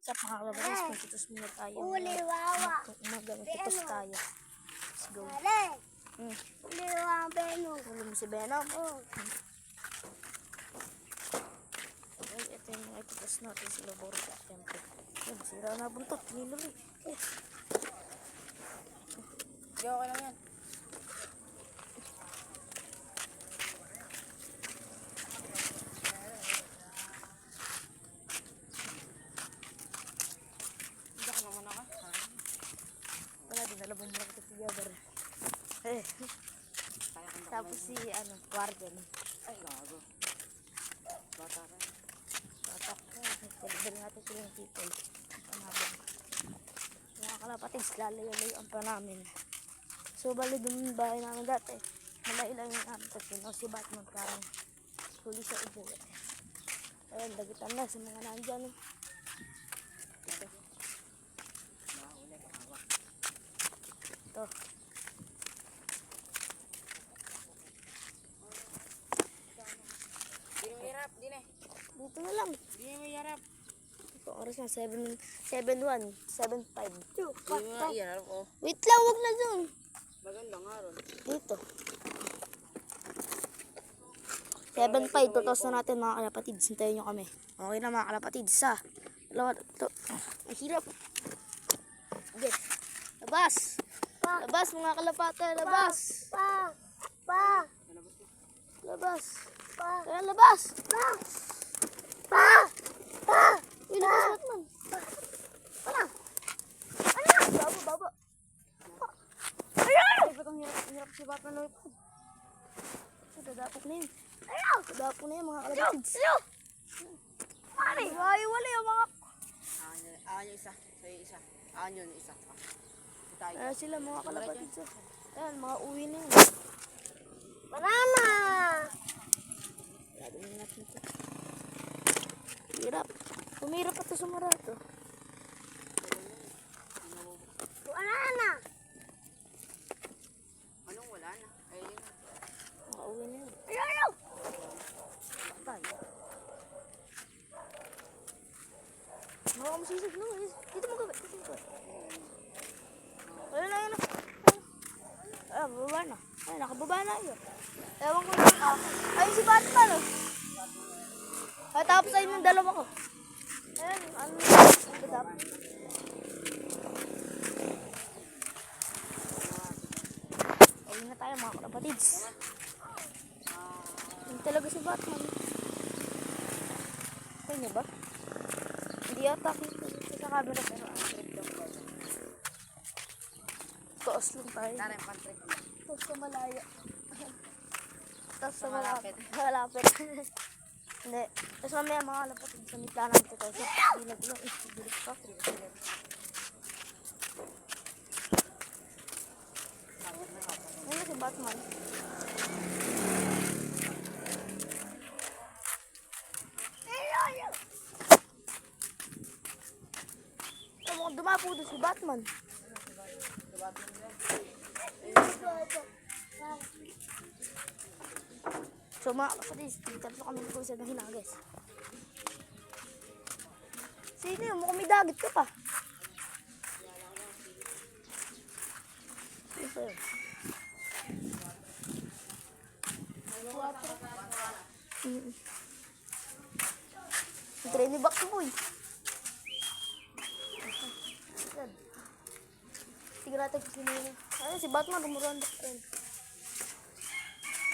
Sa pangalabanis, magtutos muna tayo. Uli, wawa. Umaga, magtutos tayo. Let's go. Uli, wawa, Beno. Uli mo si Venom? Oo. Okay, ito yung mga itutos natin sa laboratory. Siyempre. Yan, sira na buntot. Niluloy. Okay. Sige, okay lang yan. Diyak naman ako. Wala, dinalabong mo lang ito si Jabar. Tapos si, guardian. Ay, gago. Bata ka. Tatak ko. Pagdala natin silang people. Panabang. Mga kalapatids, lalayo-layoan pa namin. So, bali dun yung bahay namin dati. Malailang yung namin. Tapos si Batman parang huli sa ubo. Ayun, dagitan na sa mga nandyan. Ito. Di mo hirap, di na. Dito na lang. Di mo hirap. Ito, oras na 7:1, 7:5. Di mo hirap, oh. Wait lang, wag na dun. Maganda nga ron. Dito. 7:5, tutos na natin mga kalapatids. Hintayin nyo kami. Okay na mga kalapatids, ha? Dalawa, ito. Ang hirap. Okay. Labas. Labas mga kalapate, labas. Pa. Labas. Pa. Kaya labas. Pa. Uy, labas Batman. Baba. Ay, ba't ang hirap si Batman ulit? Dadapok na yun. Dadapok na yun mga kalapatids. Wala yung mga... Ayan yung isa. Sa'yo isa. Ayan yun, isa. Tayo. Ayan sila mga kalapatids. Ayan, mga uwi na yun. Banana. Gagawin natin ito. Hirap. Pumirap pa ito sa marato. Banana. Anong wala na? Ayun. Mga uwi na yun. Ayaw. Patay. Mga masisig na. Dito mo gawin. Ayun na. Ay, bababa na. Ay, nakababa na yun. Ewan ko na. Ayun si Batman, oh. Ay, tapos ayun yung dalawa ko. Ayun, ano dapat? Ayun na tayo mga kalapatids. Ayun talaga si Batman. Ayun niya ba? Hindi yata kita sa camera pero ang trip lang ba? Taas lang tayo. Tara yung pantry. Taas sa malaya. Taas sa Malapit. malapit. Hindi. Tapos mamaya mga kalapatid sa mitla namin ito tayo. Sa bilag lang. Bilag pa. Ayun na si Batman. Mukhang dumapo doon si Batman. So mga kapatid, tapos kami po sa Hinagas. Sino yun? Mukhang may dagit ka pa. Ano pa yun? Trainy back to boy. Sige natin kung sino yun. Ayun, si Batman rumuranda ko yun.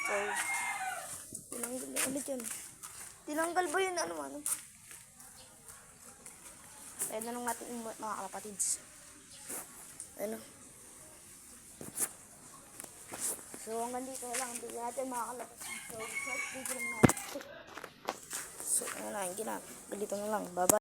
So, tinanggal na ulit yun. Tinanggal ba yun? Ano? Ayun na lang natin yung mga kalapatids. Ano? So, hanggang dito lang. Bigyan natin mga kalapatids. So, short video lang natin. So, ano na, hindi na. Dito na lang. Bye-bye.